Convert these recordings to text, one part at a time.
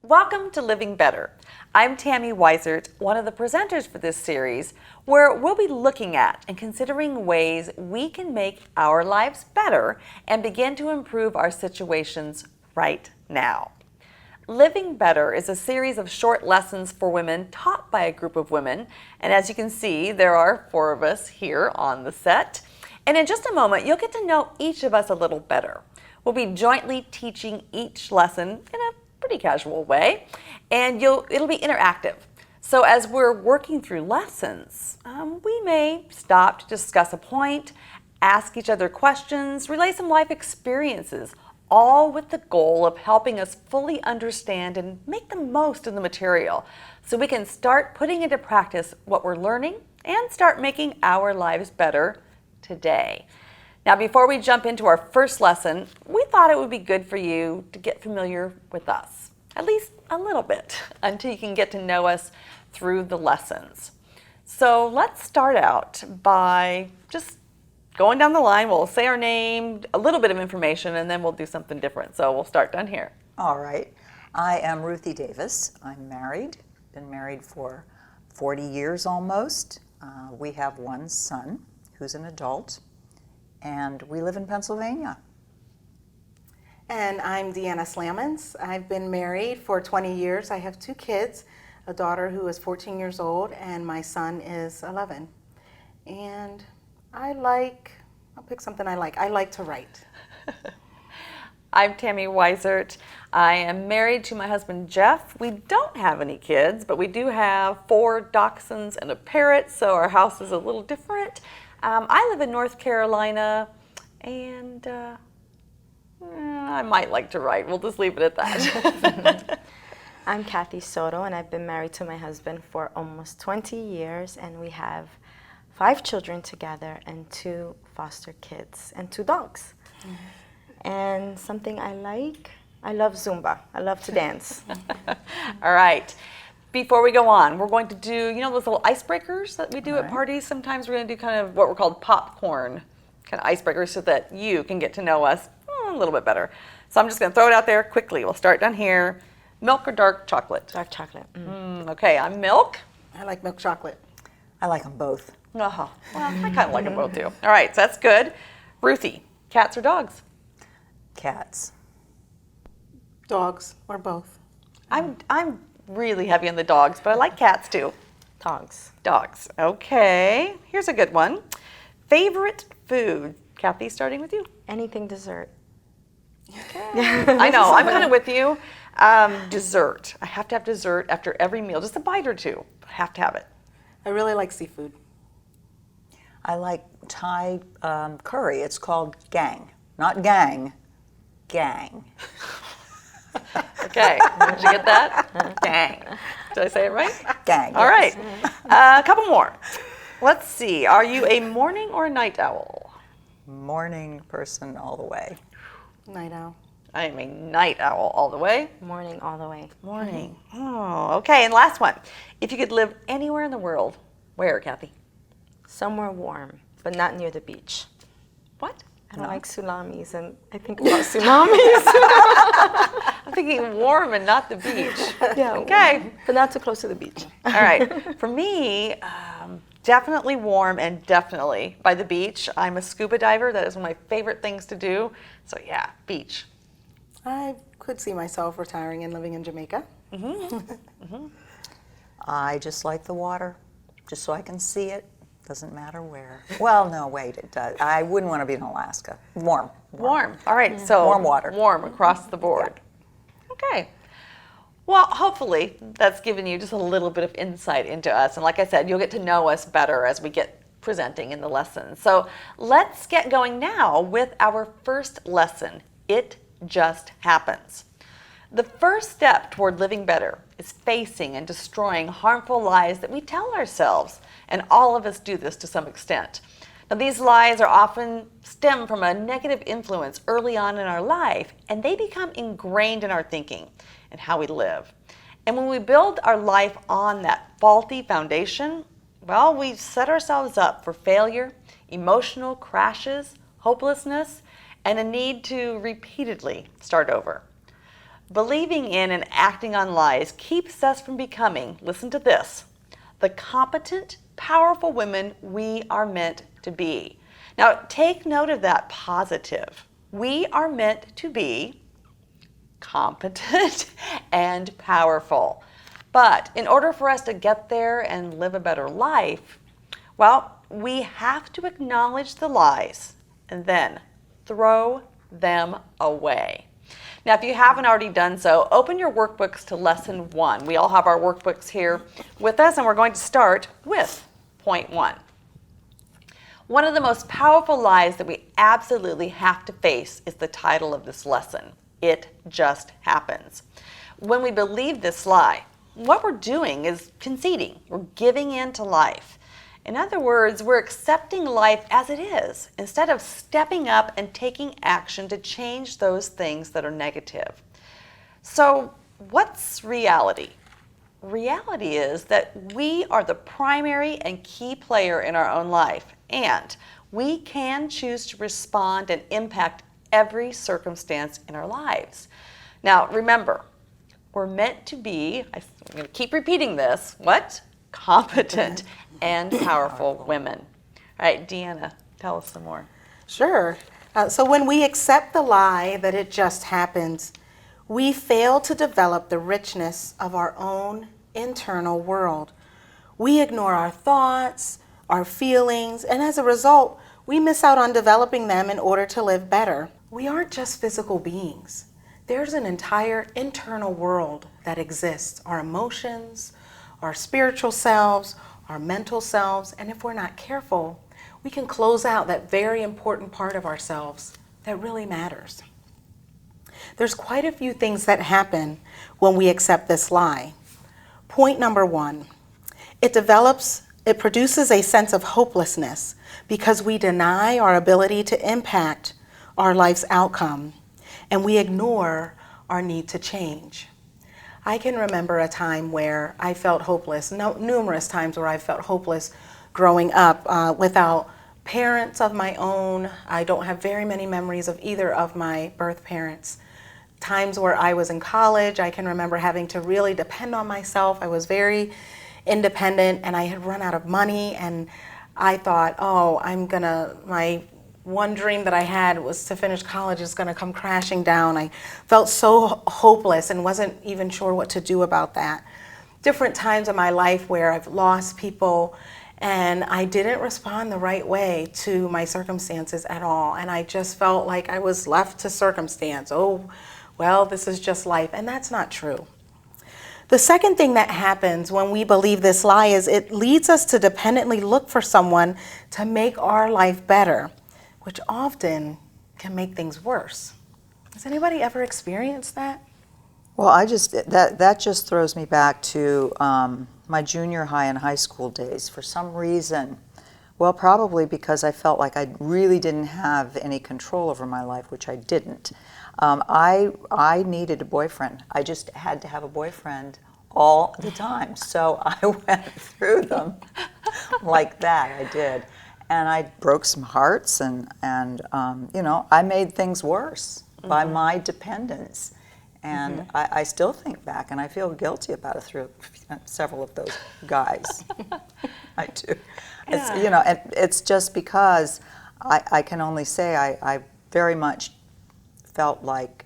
Welcome to Living Better. I'm Tami, one of the presenters for this series, where we'll be looking at and considering ways we can make our lives better and begin to improve our situations right now. Living Better is a series of short lessons for women taught by a group of women, and as you can see, there are 4 of us here on the set. And in just a moment, you'll get to know each of us a little better. We'll be jointly teaching each lesson in a pretty casual way, and it'll be interactive. So as we're working through lessons, we may stop to discuss a point, ask each other questions, relay some life experiences, all with the goal of helping us fully understand and make the most of the material so we can start putting into practice what we're learning and start making our lives better today. Now, before we jump into our first lesson, we thought it would be good for you to get familiar with us, at least a little bit, until you can get to know us through the lessons. So let's start out by just going down the line. We'll say our name, a little bit of information, and then we'll do something different. So we'll start down here. All right. I am Ruthie Davis. I'm married. Been married for 40 years almost. We have one son who's an adult, and we live in Pennsylvania. And I'm Deanna Slammons. I've been married for 20 years. I have 2 kids, a daughter who is 14 years old, and my son is 11. And I'll pick something I like. I like to write. I'm Tami Weisert. I am married to my husband, Jeff. We don't have any kids, but we do have 4 dachshunds and a parrot, so our house is a little different. I live in North Carolina, and I might like to write. We'll just leave it at that. I'm Kathy Soto, and I've been married to my husband for almost 20 years, and we have 5 children together and 2 foster kids and 2 dogs. And something I love Zumba. I love to dance. All right. Before we go on, we're going to do, those little icebreakers that we do at parties? Sometimes we're going to do kind of what we're called popcorn kind of icebreakers so that you can get to know us a little bit better. So I'm just going to throw it out there quickly. We'll start down here. Milk or dark chocolate? Dark chocolate. Okay, I'm milk. I like milk chocolate. I like them both. Well, I kind of like them both too. All right, so that's good. Ruthie, cats or dogs? Cats. Dogs or both. I'm really heavy on the dogs, but I like cats too. Dogs. Dogs. Okay, here's a good one. Favorite food? Kathy, starting with you. Anything dessert. I know, I'm kind of with you. Dessert. I have to have dessert after every meal, just a bite or 2. I have to have it. I really like seafood. I like Thai curry. It's called gang. Not gang. Gang. Okay, did you get that? Gang. Did I say it right? Gang. All yes. right, a couple more. Let's see, are you a morning or a night owl? Morning person all the way. Night owl. I am a night owl all the way. Morning all the way. Morning. Oh, okay, and last one. If you could live anywhere in the world, where, Kathy? Somewhere warm, but not near the beach. What? I don't like tsunamis, and I think about tsunamis. I'm thinking warm and not the beach. Yeah. Okay. But not too close to the beach. All right. For me, definitely warm and definitely by the beach. I'm a scuba diver. That is one of my favorite things to do. So yeah, beach. I could see myself retiring and living in Jamaica. I just like the water, just so I can see it. Doesn't matter where. Well, no, wait, it does. I wouldn't want to be in Alaska. Warm. Warm. All right. So warm water. Warm across the board. Yeah. Okay. Well, hopefully that's given you just a little bit of insight into us. And like I said, you'll get to know us better as we get presenting in the lesson. So let's get going now with our first lesson. It just happens. The first step toward living better is facing and destroying harmful lies that we tell ourselves, and all of us do this to some extent. Now, these lies are often stem from a negative influence early on in our life, and they become ingrained in our thinking and how we live. And when we build our life on that faulty foundation, well, we set ourselves up for failure, emotional crashes, hopelessness, and a need to repeatedly start over. Believing in and acting on lies keeps us from becoming, listen to this, the competent, powerful women we are meant to be. Now, take note of that positive. We are meant to be competent and powerful. But in order for us to get there and live a better life, well, we have to acknowledge the lies and then throw them away. Now, if you haven't already done so, open your workbooks to lesson 1. We all have our workbooks here with us, and we're going to start with point 1. One of the most powerful lies that we absolutely have to face is the title of this lesson. It just happens. When we believe this lie, what we're doing is conceding. We're giving in to life. In other words, we're accepting life as it is instead of stepping up and taking action to change those things that are negative. So, what's reality? Reality is that we are the primary and key player in our own life, and we can choose to respond and impact every circumstance in our lives. Now, remember, we're meant to be, I'm going to keep repeating this, what? Competent and powerful women. All right, Deanna, tell us some more. Sure. So when we accept the lie that it just happens, we fail to develop the richness of our own internal world. We ignore our thoughts, our feelings, and as a result, we miss out on developing them in order to live better. We aren't just physical beings. There's an entire internal world that exists, our emotions, our spiritual selves, our mental selves, and if we're not careful, we can close out that very important part of ourselves that really matters. There's quite a few things that happen when we accept this lie. Point number 1, it produces a sense of hopelessness because we deny our ability to impact our life's outcome and we ignore our need to change. I can remember a time where I felt hopeless, numerous times where I felt hopeless growing up without parents of my own. I don't have very many memories of either of my birth parents. Times where I was in college, I can remember having to really depend on myself. I was very independent and I had run out of money and I thought, my one dream that I had was to finish college is going to come crashing down. I felt so hopeless and wasn't even sure what to do about that. Different times in my life where I've lost people and I didn't respond the right way to my circumstances at all. And I just felt like I was left to circumstance. Oh, well, this is just life. And that's not true. The second thing that happens when we believe this lie is it leads us to dependently look for someone to make our life better, which often can make things worse. Has anybody ever experienced that? Well, that just throws me back to my junior high and high school days. For some reason, well, probably because I felt like I really didn't have any control over my life, which I didn't. I needed a boyfriend. I just had to have a boyfriend all the time. So I went through them like that. I did. And I broke some hearts and I made things worse by my dependence. And I still think back and I feel guilty about it through several of those guys. I do. Yeah. And it's just because I can only say I very much felt like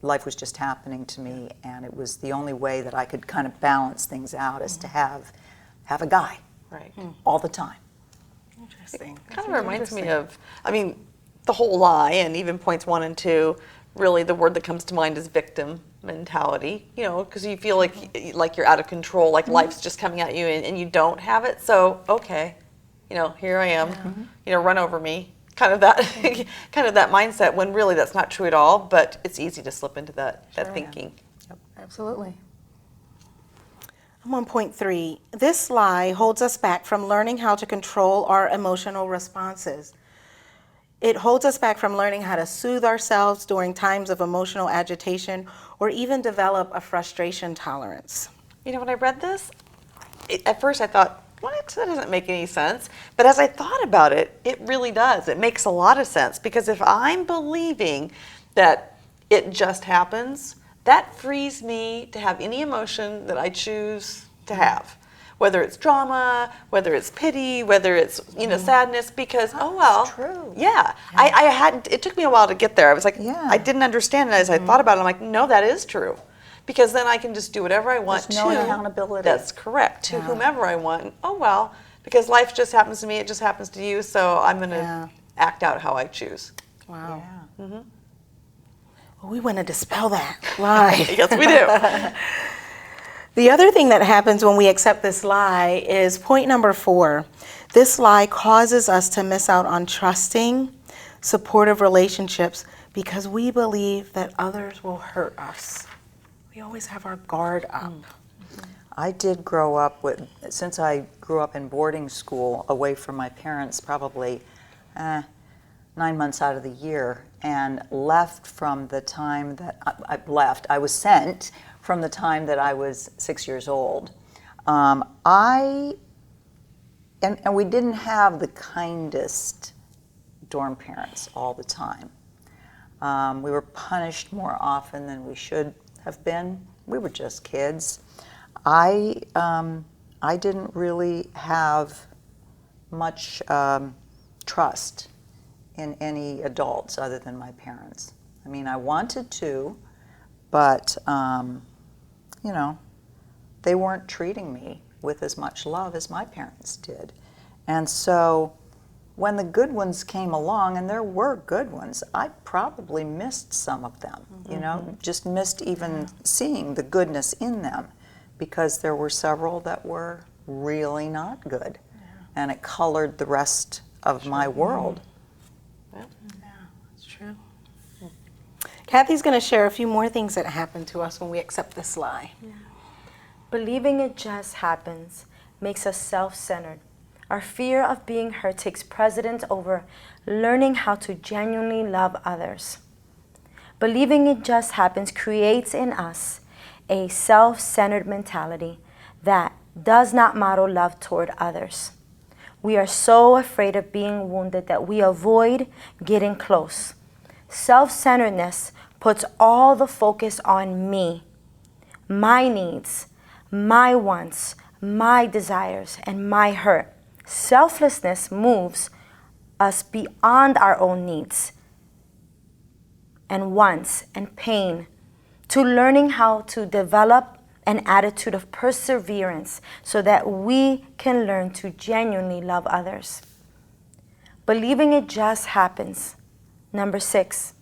life was just happening to me, and it was the only way that I could kind of balance things out is to have a guy all the time. Interesting. It kind of reminds me of, the whole lie, and even points 1 and 2, really the word that comes to mind is victim mentality, because you feel like you're out of control, like life's just coming at you and you don't have it. So, okay, here I am, run over me. Kind of that mindset, when really that's not true at all, but it's easy to slip into that thinking. Yep. Absolutely. I'm on point 3. This lie holds us back from learning how to control our emotional responses. It holds us back from learning how to soothe ourselves during times of emotional agitation or even develop a frustration tolerance. When I read this, at first I thought, what? That doesn't make any sense. But as I thought about it, it really does. It makes a lot of sense, because if I'm believing that it just happens, that frees me to have any emotion that I choose to have. Whether it's drama, whether it's pity, whether it's sadness, because true. yeah, I hadn't. It took me a while to get there. I was like, Yeah. I didn't understand it as I thought about it. I'm like, no, that is true, because then I can just do whatever I want There's no to. accountability. That's correct, to whomever I want. Oh well, because life just happens to me. It just happens to you. So I'm going to act out how I choose. Wow. Yeah. Well, we want to dispel that lie. Yes, we do. The other thing that happens when we accept this lie is point number 4. This lie causes us to miss out on trusting, supportive relationships because we believe that others will hurt us. We always have our guard up. I did grow up since I grew up in boarding school away from my parents probably 9 months out of the year, and left from the time that I was sent from the time that I was 6 years old. And we didn't have the kindest dorm parents all the time. We were punished more often than we should have been. We were just kids. I didn't really have much trust in any adults other than my parents. I mean, I wanted to, but they weren't treating me with as much love as my parents did. And so when the good ones came along, and there were good ones, I probably missed some of them, just missed even seeing the goodness in them, because there were several that were really not good. And it colored the rest of my world. Yeah, that's true. Kathy's going to share a few more things that happen to us when we accept this lie. Believing it just happens makes us self-centered. Our fear of being hurt takes precedence over learning how to genuinely love others. Believing it just happens creates in us a self-centered mentality that does not model love toward others. We are so afraid of being wounded that we avoid getting close. Self-centeredness puts all the focus on me, my needs, my wants, my desires, and my hurt. Selflessness moves us beyond our own needs and wants and pain to learning how to develop an attitude of perseverance so that we can learn to genuinely love others. Believing it just happens. Number 6,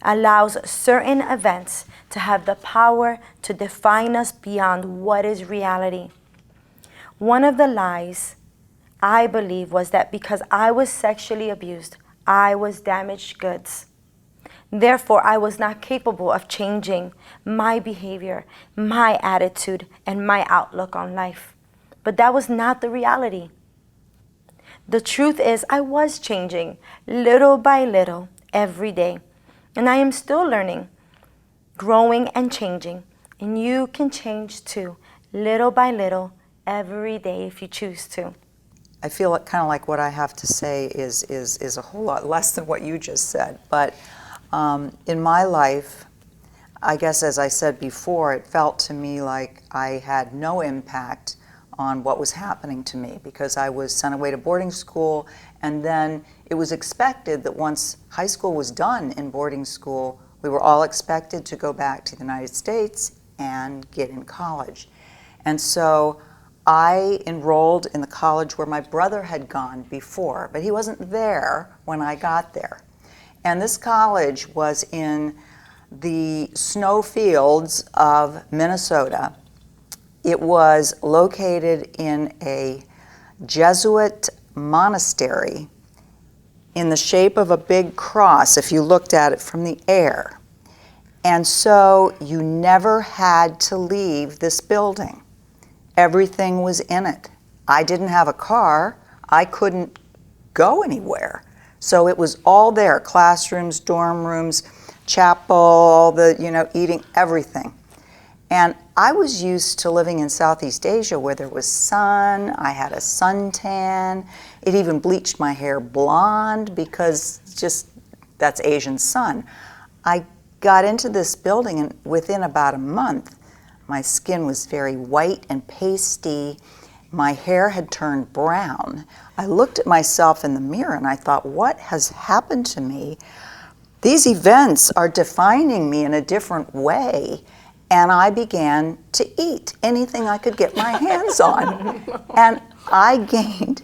allows certain events to have the power to define us beyond what is reality. One of the lies I believe was that because I was sexually abused, I was damaged goods. Therefore, I was not capable of changing my behavior, my attitude, and my outlook on life. But that was not the reality. The truth is, I was changing little by little every day. And I am still learning, growing, and changing. And you can change too, little by little, every day if you choose to. I feel kind of like what I have to say is a whole lot less than what you just said. But in my life, I guess as I said before, it felt to me like I had no impact on what was happening to me because I was sent away to boarding school, and then it was expected that once high school was done in boarding school, we were all expected to go back to the United States and get in college. And so I enrolled in the college where my brother had gone before, but he wasn't there when I got there. And this college was in the snow fields of Minnesota. It was located in a Jesuit monastery in the shape of a big cross if you looked at it from the air. And so you never had to leave this building. Everything was in it. I didn't have a car. I couldn't go anywhere. So it was all there, classrooms, dorm rooms, chapel, all the, eating, everything. And I was used to living in Southeast Asia where there was sun. I had a suntan. It even bleached my hair blonde because just that's Asian sun. I got into this building, and within about a month, my skin was very white and pasty. My hair had turned brown. I looked at myself in the mirror and I thought, what has happened to me? These events are defining me in a different way. And I began to eat anything I could get my hands on. And I gained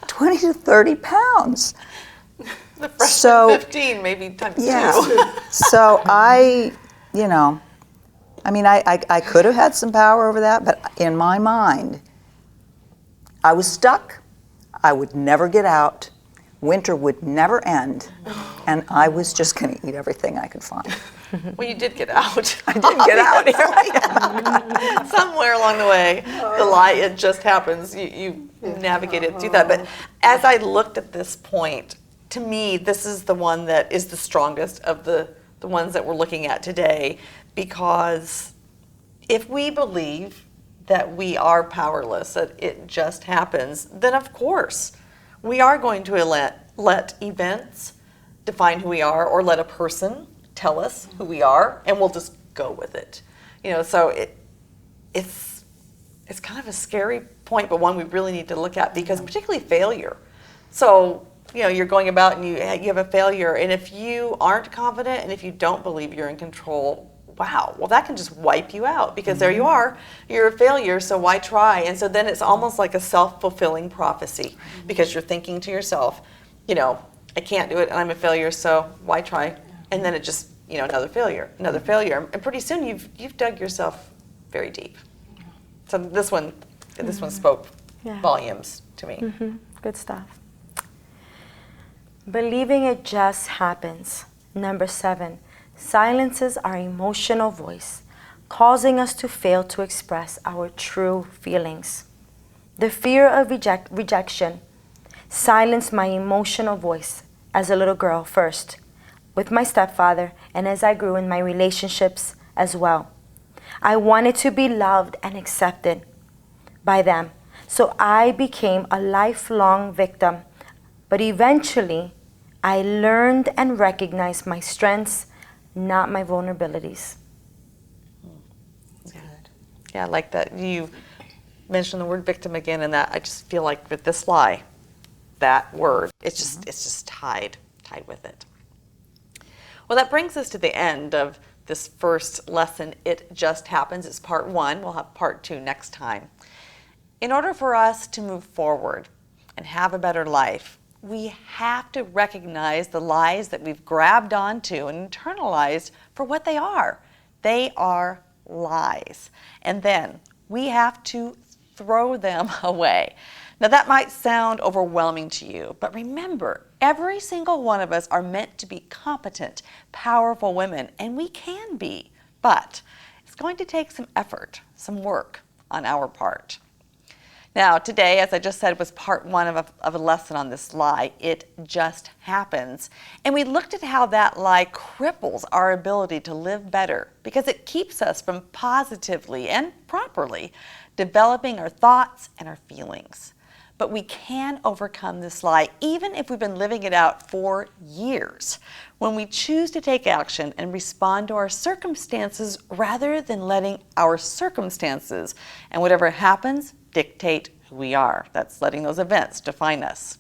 20 to 30 pounds. The freshman 15, maybe times two. So I could have had some power over that, but in my mind, I was stuck. I would never get out. Winter would never end. And I was just going to eat everything I could find. Well, you did get out. I did get out. Here I am. Somewhere along the way, the lie, it just happens. You navigated through that. But as I looked at this point, to me, this is the one that is the strongest of the ones that we're looking at today, because if we believe that we are powerless, that it just happens, then of course we are going to let events define who we are, or let a person tell us who we are, and we'll just go with it. So it's kind of a scary point, but one we really need to look at, because particularly failure. So you're going about and you have a failure, and if you aren't confident and if you don't believe you're in control, wow, well, that can just wipe you out, because there you are, you're a failure, so why try? And so then it's almost like a self-fulfilling prophecy, because you're thinking to yourself, I can't do it and I'm a failure, so why try? And then it just, another failure, and pretty soon you've dug yourself very deep. So this one spoke volumes to me. Good stuff. Believing it just happens. Number 7, silences our emotional voice, causing us to fail to express our true feelings. The fear of rejection silenced my emotional voice as a little girl first, with my stepfather, and as I grew in my relationships as well. I wanted to be loved and accepted by them, so I became a lifelong victim. But eventually, I learned and recognized my strengths, not my vulnerabilities. Yeah, I like that. You mentioned the word victim again, and that I just feel like with this lie, that word, it's just tied with it. Well, that brings us to the end of this first lesson, It Just Happens. It's part 1. We'll have part 2 next time. In order for us to move forward and have a better life, we have to recognize the lies that we've grabbed onto and internalized for what they are. They are lies. And then we have to throw them away. Now that might sound overwhelming to you, but remember, every single one of us are meant to be competent, powerful women, and we can be. But it's going to take some effort, some work on our part. Now, today, as I just said, was part 1 of a lesson on this lie, It Just Happens. And we looked at how that lie cripples our ability to live better, because it keeps us from positively and properly developing our thoughts and our feelings. But we can overcome this lie, even if we've been living it out for years, when we choose to take action and respond to our circumstances rather than letting our circumstances and whatever happens dictate who we are. That's letting those events define us.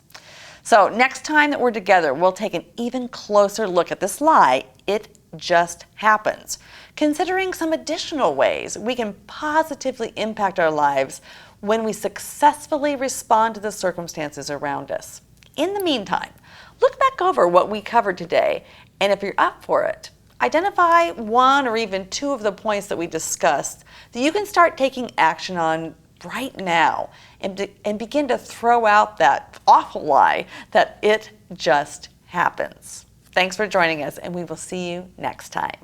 So next time that we're together, we'll take an even closer look at this lie, It Just Happens, considering some additional ways we can positively impact our lives when we successfully respond to the circumstances around us. In the meantime, look back over what we covered today, and if you're up for it, identify 1 or even 2 of the points that we discussed that you can start taking action on right now and begin to throw out that awful lie that it just happens. Thanks for joining us, and we will see you next time.